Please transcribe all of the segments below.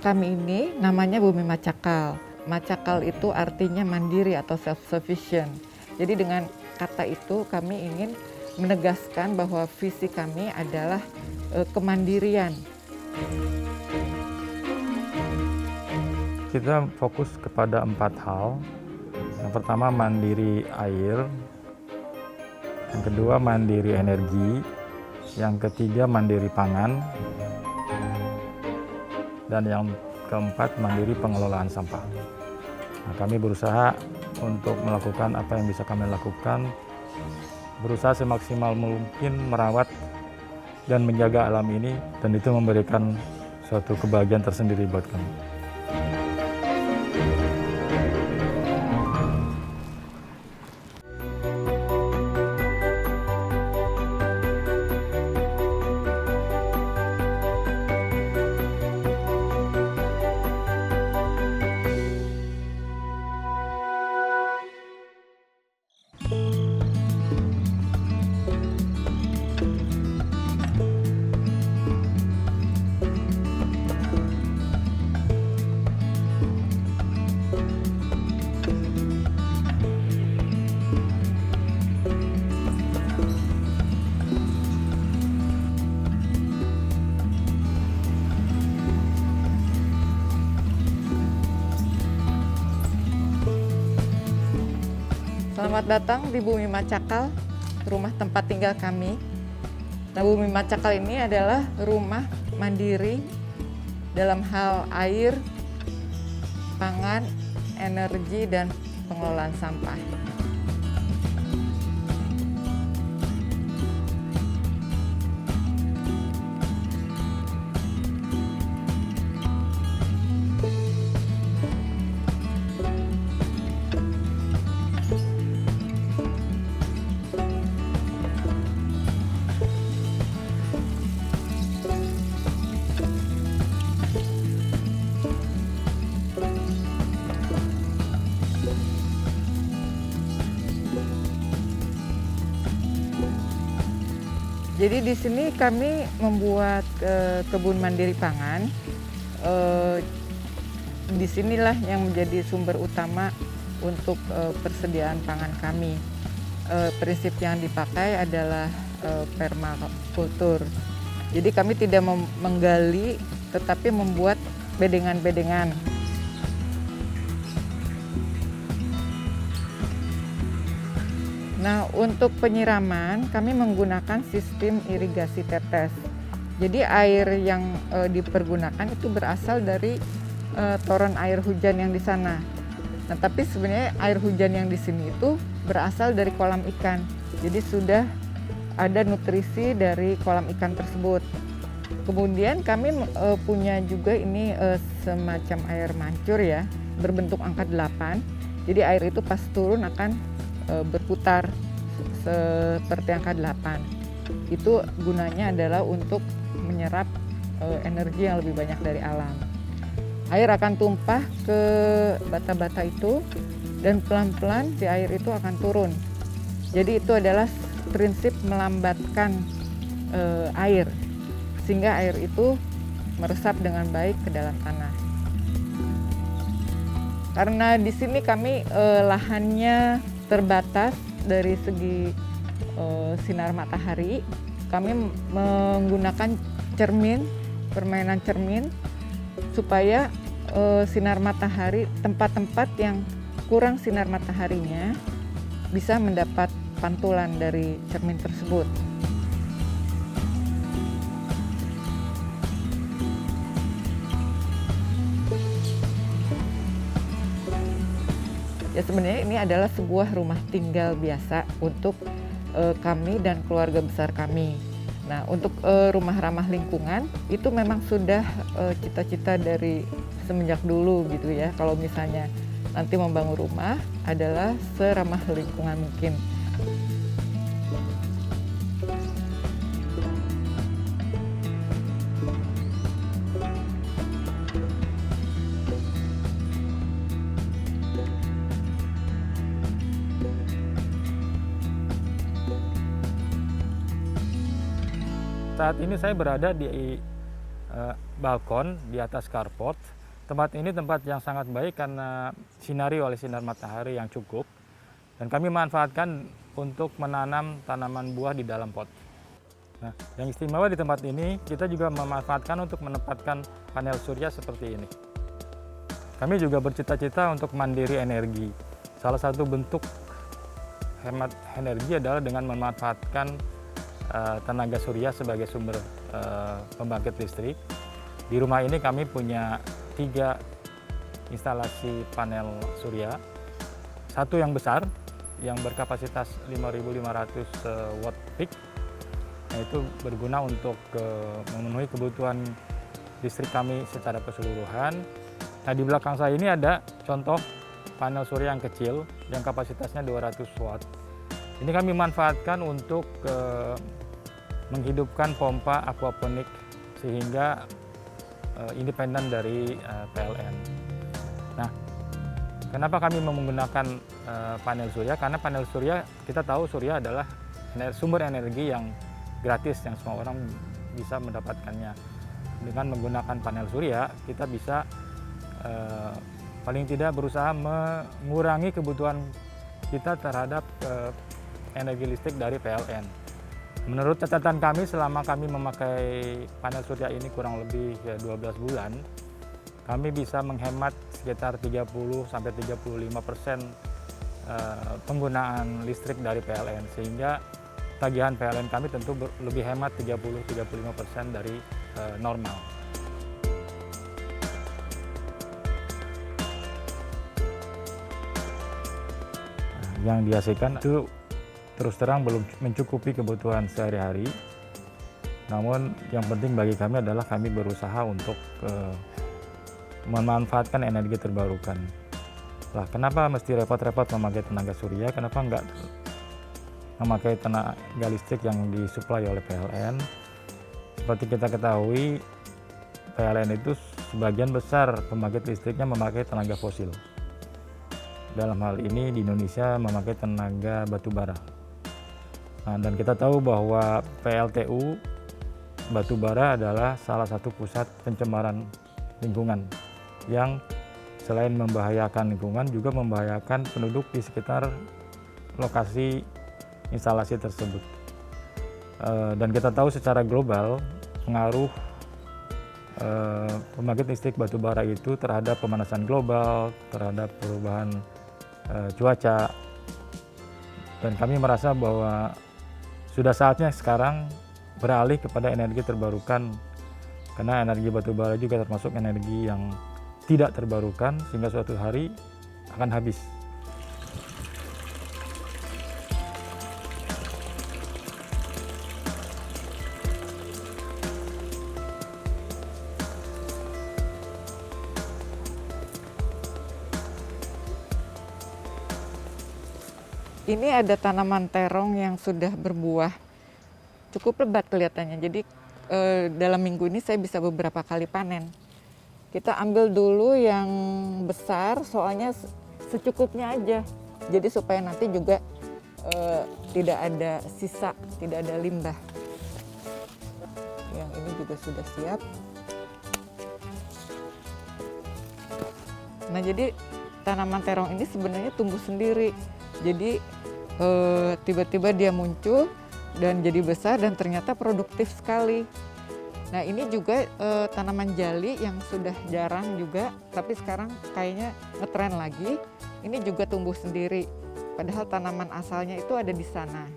kami ini namanya Bumi Macakal. Macakal itu artinya mandiri atau self-sufficient. Jadi dengan kata itu kami ingin menegaskan bahwa visi kami adalah kemandirian. Kita fokus kepada 4 hal. Yang pertama mandiri air, yang kedua mandiri energi, yang ketiga mandiri pangan, dan yang keempat mandiri pengelolaan sampah. Nah, kami berusaha untuk melakukan apa yang bisa kami lakukan, berusaha semaksimal mungkin merawat dan menjaga alam ini, dan itu memberikan suatu kebahagiaan tersendiri buat kami. Selamat datang di Bumi Macakal, rumah tempat tinggal kami. Nah, Bumi Macakal ini adalah rumah mandiri dalam hal air, pangan, energi, dan pengelolaan sampah. Jadi di sini kami membuat kebun mandiri pangan. Di sinilah yang menjadi sumber utama untuk persediaan pangan kami. Prinsip yang dipakai adalah permakultur. Jadi kami tidak menggali, tetapi membuat bedengan-bedengan. Nah, untuk penyiraman kami menggunakan sistem irigasi tetes. Jadi air yang dipergunakan itu berasal dari toren air hujan yang di sana. Nah, tapi sebenarnya air hujan yang di sini itu berasal dari kolam ikan. Jadi sudah ada nutrisi dari kolam ikan tersebut. Kemudian kami punya juga ini semacam air mancur ya, berbentuk angka 8. Jadi air itu pas turun akan berputar seperti angka 8. Itu gunanya adalah untuk menyerap energi yang lebih banyak dari alam. Air akan tumpah ke bata-bata itu dan pelan-pelan si air itu akan turun. Jadi itu adalah prinsip melambatkan air sehingga air itu meresap dengan baik ke dalam tanah. Karena di sini kami lahannya terbatas dari segi sinar matahari, kami menggunakan cermin, permainan cermin, supaya sinar matahari, tempat-tempat yang kurang sinar mataharinya bisa mendapat pantulan dari cermin tersebut. Ya sebenarnya ini adalah sebuah rumah tinggal biasa untuk kami dan keluarga besar kami. Nah, untuk rumah ramah lingkungan itu memang sudah cita-cita dari semenjak dulu gitu ya. Kalau misalnya nanti membangun rumah adalah seramah lingkungan mungkin. Saat ini saya berada di balkon di atas carport. Tempat ini tempat yang sangat baik karena sinari oleh sinar matahari yang cukup, dan kami manfaatkan untuk menanam tanaman buah di dalam pot. Nah, yang istimewa di tempat ini, kita juga memanfaatkan untuk menempatkan panel surya seperti ini. Kami juga bercita-cita untuk mandiri energi. Salah satu bentuk hemat energi adalah dengan memanfaatkan tenaga surya sebagai sumber pembangkit listrik. Di rumah ini kami punya 3 instalasi panel surya. Satu yang besar, yang berkapasitas 5.500 watt peak, yaitu berguna untuk memenuhi kebutuhan listrik kami secara keseluruhan. Nah, di belakang saya ini ada contoh panel surya yang kecil yang kapasitasnya 200 watt. Ini kami manfaatkan untuk menghidupkan pompa aquaponik sehingga independen dari PLN. Nah, kenapa kami menggunakan panel surya? Karena panel surya, kita tahu surya adalah sumber energi yang gratis yang semua orang bisa mendapatkannya. Dengan menggunakan panel surya, kita bisa paling tidak berusaha mengurangi kebutuhan kita terhadap energi listrik dari PLN. Menurut catatan kami, selama kami memakai panel surya ini kurang lebih 12 bulan, kami bisa menghemat sekitar 30-35% penggunaan listrik dari PLN, sehingga tagihan PLN kami tentu lebih hemat 30-35% dari normal. Yang dihasilkan itu terus terang belum mencukupi kebutuhan sehari-hari. Namun yang penting bagi kami adalah kami berusaha untuk memanfaatkan energi terbarukan. Lah, kenapa mesti repot-repot memakai tenaga surya? Kenapa enggak memakai tenaga listrik yang disuplai oleh PLN? Seperti kita ketahui, PLN itu sebagian besar pembangkit listriknya memakai tenaga fosil. Dalam hal ini di Indonesia memakai tenaga batu bara. Nah, dan kita tahu bahwa PLTU batu bara adalah salah satu pusat pencemaran lingkungan yang selain membahayakan lingkungan juga membahayakan penduduk di sekitar lokasi instalasi tersebut. Dan kita tahu secara global pengaruh pembangkit listrik batu bara itu terhadap pemanasan global, terhadap perubahan cuaca. Dan kami merasa bahwa sudah saatnya sekarang beralih kepada energi terbarukan, karena energi batu bara juga termasuk energi yang tidak terbarukan sehingga suatu hari akan habis. Ini ada tanaman terong yang sudah berbuah, cukup lebat kelihatannya. Jadi dalam minggu ini saya bisa beberapa kali panen. Kita ambil dulu yang besar, soalnya secukupnya aja. Jadi supaya nanti juga tidak ada sisa, tidak ada limbah. Yang ini juga sudah siap. Nah, jadi tanaman terong ini sebenarnya tumbuh sendiri. Jadi tiba-tiba dia muncul dan jadi besar dan ternyata produktif sekali. Nah, ini juga tanaman jali yang sudah jarang juga, tapi sekarang kayaknya ngetren lagi. Ini juga tumbuh sendiri, padahal tanaman asalnya itu ada di sana.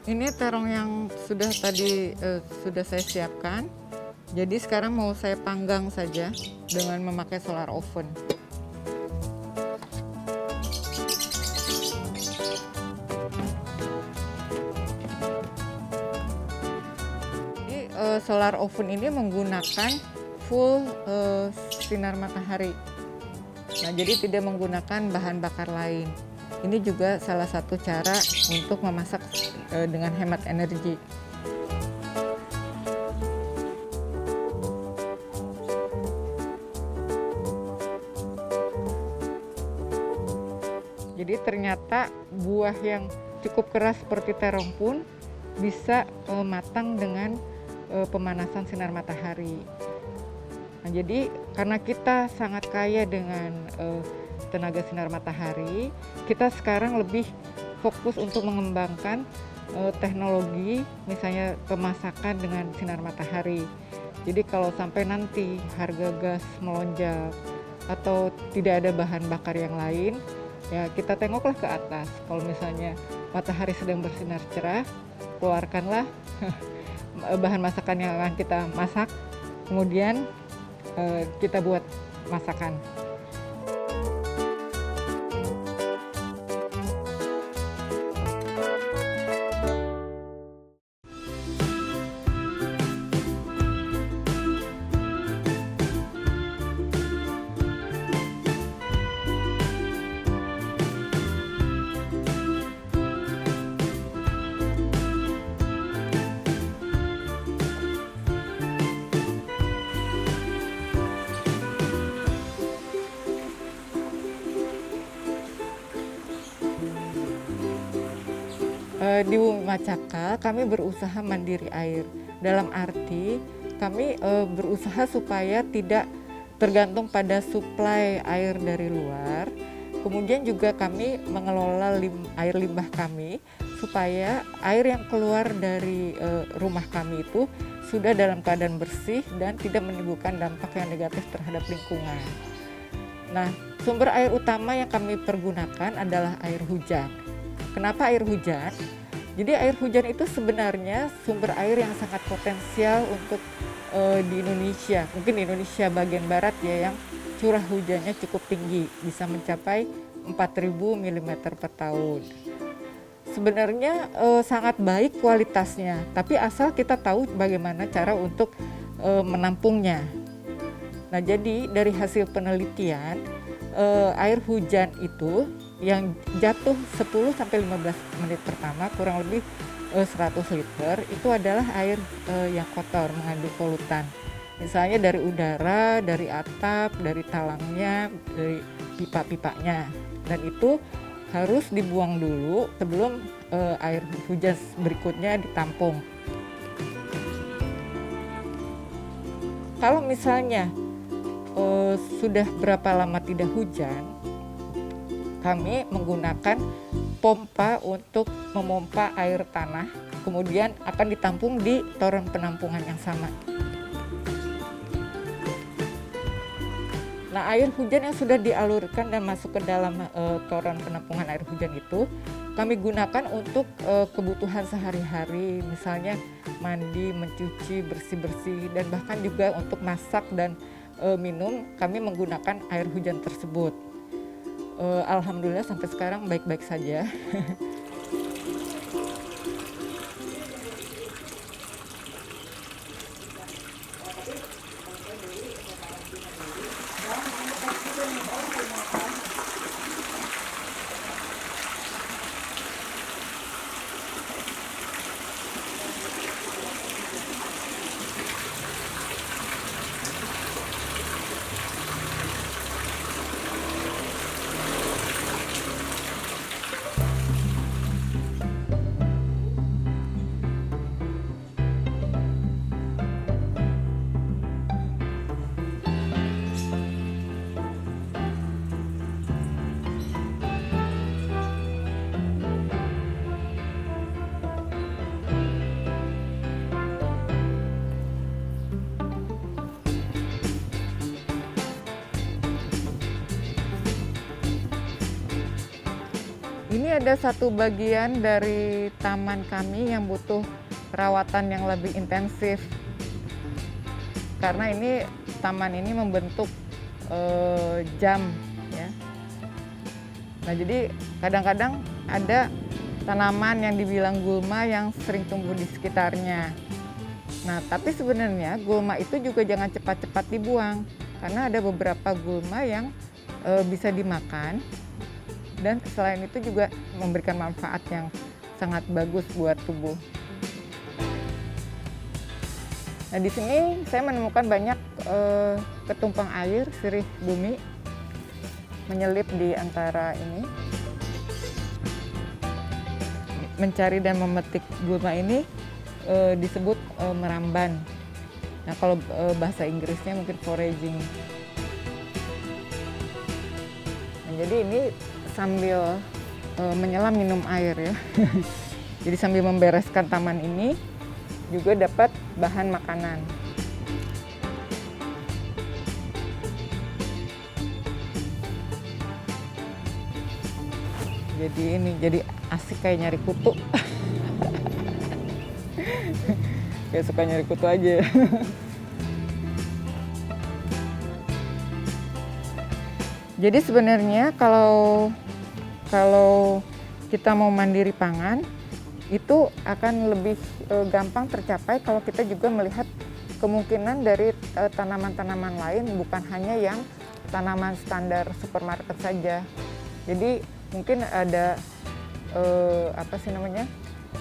Ini terong yang sudah tadi sudah saya siapkan. Jadi sekarang mau saya panggang saja dengan memakai solar oven. Jadi solar oven ini menggunakan full sinar matahari. Nah, jadi tidak menggunakan bahan bakar lain. Ini juga salah satu cara untuk memasak dengan hemat energi. Jadi ternyata buah yang cukup keras seperti terong pun bisa matang dengan pemanasan sinar matahari. Nah, jadi karena kita sangat kaya dengan tenaga sinar matahari, kita sekarang lebih fokus untuk mengembangkan teknologi, misalnya pemasakan dengan sinar matahari. Jadi kalau sampai nanti harga gas melonjak atau tidak ada bahan bakar yang lain, ya kita tengoklah ke atas. Kalau misalnya matahari sedang bersinar cerah, keluarkanlah bahan masakan yang akan kita masak, kemudian kita buat masakan. Di Macaka kami berusaha mandiri air. Dalam arti kami berusaha supaya tidak tergantung pada suplai air dari luar. Kemudian juga kami mengelola air limbah kami supaya air yang keluar dari rumah kami itu sudah dalam keadaan bersih dan tidak menimbulkan dampak yang negatif terhadap lingkungan. Nah, sumber air utama yang kami pergunakan adalah air hujan. Kenapa air hujan? Jadi air hujan itu sebenarnya sumber air yang sangat potensial untuk di Indonesia. Mungkin di Indonesia bagian barat ya, yang curah hujannya cukup tinggi, bisa mencapai 4.000 mm per tahun. Sebenarnya sangat baik kualitasnya, tapi asal kita tahu bagaimana cara untuk menampungnya. Nah, jadi dari hasil penelitian, air hujan itu yang jatuh 10-15 menit pertama kurang lebih 100 liter itu adalah air yang kotor, mengandung polutan. Misalnya dari udara, dari atap, dari talangnya, dari pipa-pipanya. Dan itu harus dibuang dulu sebelum air hujan berikutnya ditampung. Kalau misalnya sudah berapa lama tidak hujan, kami menggunakan pompa untuk memompa air tanah, kemudian akan ditampung di toren penampungan yang sama. Nah, air hujan yang sudah dialurkan dan masuk ke dalam toren penampungan air hujan itu kami gunakan untuk kebutuhan sehari-hari, misalnya mandi, mencuci, bersih-bersih, dan bahkan juga untuk masak dan minum kami menggunakan air hujan tersebut. Alhamdulillah sampai sekarang baik-baik saja. Ini ada satu bagian dari taman kami yang butuh perawatan yang lebih intensif. karena ini taman ini membentuk jam ya. Nah, jadi kadang-kadang ada tanaman yang dibilang gulma yang sering tumbuh di sekitarnya. Nah, tapi sebenarnya gulma itu juga jangan cepat-cepat dibuang, karena ada beberapa gulma yang bisa dimakan, dan selain itu juga memberikan manfaat yang sangat bagus buat tubuh. Nah, di sini saya menemukan banyak ketumpang air sirih bumi menyelip di antara ini. Mencari dan memetik gulma ini disebut meramban. Nah, kalau bahasa Inggrisnya mungkin foraging. Nah, jadi ini sambil menyelam minum air ya. Jadi sambil membereskan taman ini juga dapat bahan makanan. Jadi asik kayak nyari kutu. Kayak suka nyari kutu aja. Jadi sebenarnya kalau kita mau mandiri pangan, itu akan lebih gampang tercapai kalau kita juga melihat kemungkinan dari tanaman-tanaman lain, bukan hanya yang tanaman standar supermarket saja. Jadi mungkin ada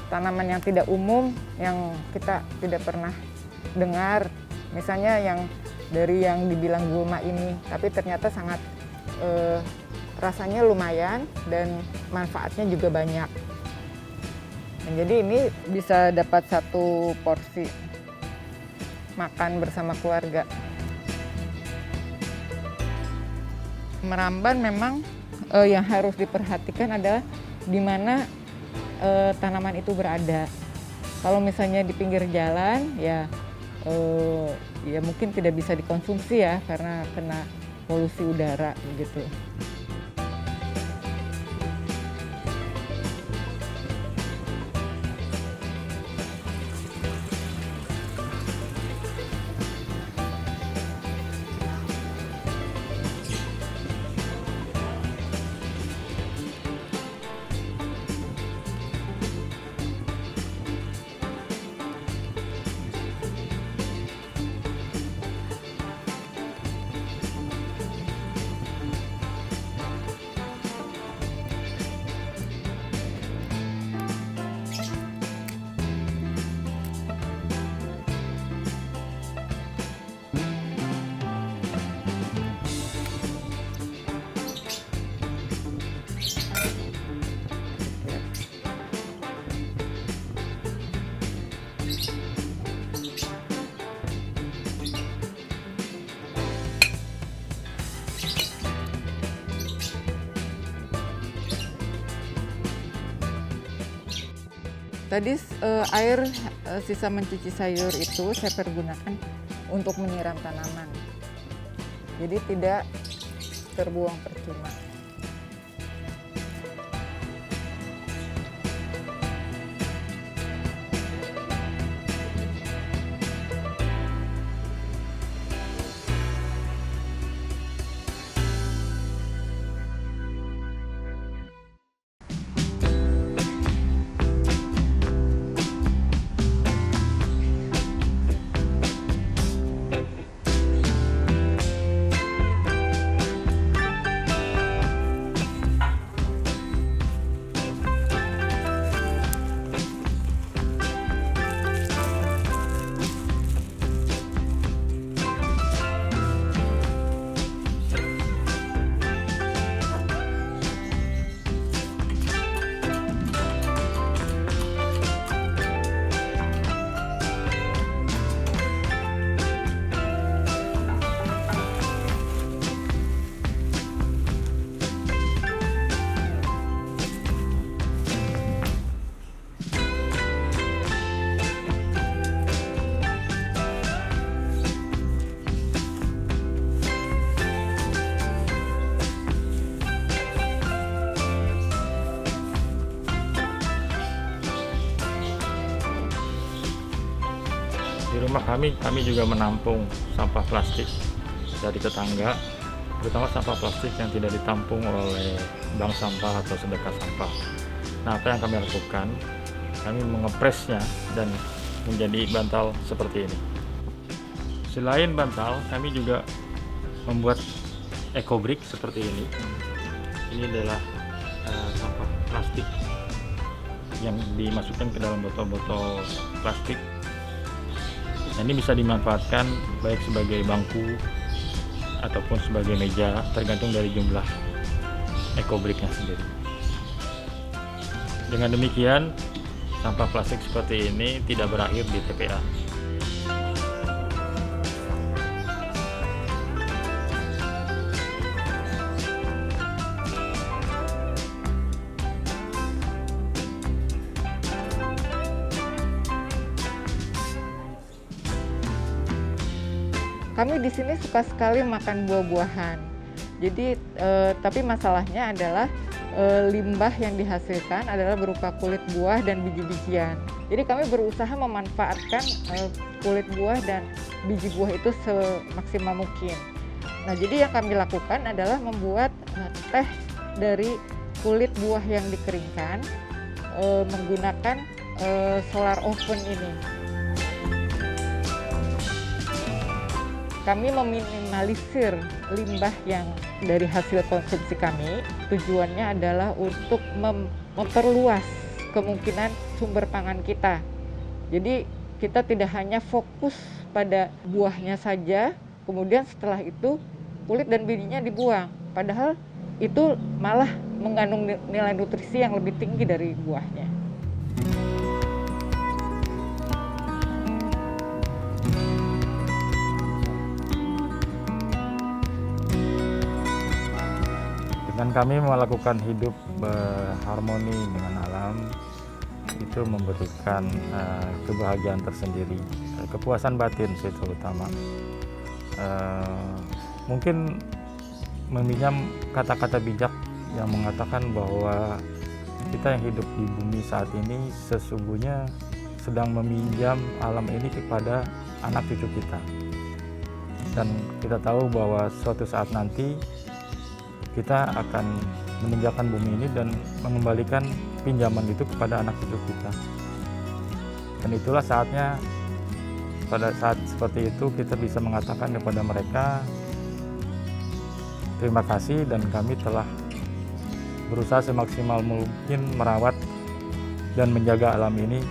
tanaman yang tidak umum yang kita tidak pernah dengar, misalnya yang dari yang dibilang gulma ini, tapi ternyata sangat rasanya lumayan dan manfaatnya juga banyak. Nah, jadi ini bisa dapat satu porsi makan bersama keluarga. Meramban memang yang harus diperhatikan adalah di mana tanaman itu berada. Kalau misalnya di pinggir jalan, ya mungkin tidak bisa dikonsumsi ya, karena kena polusi udara gitu. Tadi air sisa mencuci sayur itu saya pergunakan untuk menyiram tanaman. Jadi tidak terbuang percuma. Di rumah kami juga menampung sampah plastik dari tetangga, terutama sampah plastik yang tidak ditampung oleh bank sampah atau sedekah sampah. Nah, apa yang kami lakukan? Kami mengepresnya dan menjadi bantal seperti ini. Selain bantal, kami juga membuat eco-brick seperti ini. Ini adalah sampah plastik yang dimasukkan ke dalam botol-botol plastik. Nah, ini bisa dimanfaatkan baik sebagai bangku ataupun sebagai meja, tergantung dari jumlah eco-bricknya sendiri. Dengan demikian, sampah plastik seperti ini tidak berakhir di TPA. Kami di sini suka sekali makan buah-buahan. Jadi, tapi masalahnya adalah limbah yang dihasilkan adalah berupa kulit buah dan biji-bijian. Jadi kami berusaha memanfaatkan kulit buah dan biji buah itu semaksimal mungkin. Nah, jadi yang kami lakukan adalah membuat teh dari kulit buah yang dikeringkan menggunakan solar oven ini. Kami meminimalisir limbah yang dari hasil konsumsi kami. Tujuannya adalah untuk memperluas kemungkinan sumber pangan kita. Jadi kita tidak hanya fokus pada buahnya saja, kemudian setelah itu kulit dan bijinya dibuang. Padahal itu malah mengandung nilai nutrisi yang lebih tinggi dari buahnya. Dengan kami melakukan hidup berharmoni dengan alam, itu memberikan kebahagiaan tersendiri, kepuasan batin sih terutama. Mungkin meminjam kata-kata bijak yang mengatakan bahwa kita yang hidup di bumi saat ini sesungguhnya sedang meminjam alam ini kepada anak cucu kita. Dan kita tahu bahwa suatu saat nanti kita akan meninggalkan bumi ini dan mengembalikan pinjaman itu kepada anak cucu kita. Dan itulah saatnya, pada saat seperti itu kita bisa mengatakan kepada mereka, terima kasih dan kami telah berusaha semaksimal mungkin merawat dan menjaga alam ini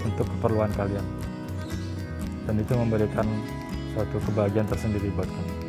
untuk keperluan kalian. Dan itu memberikan suatu kebahagiaan tersendiri buat kami.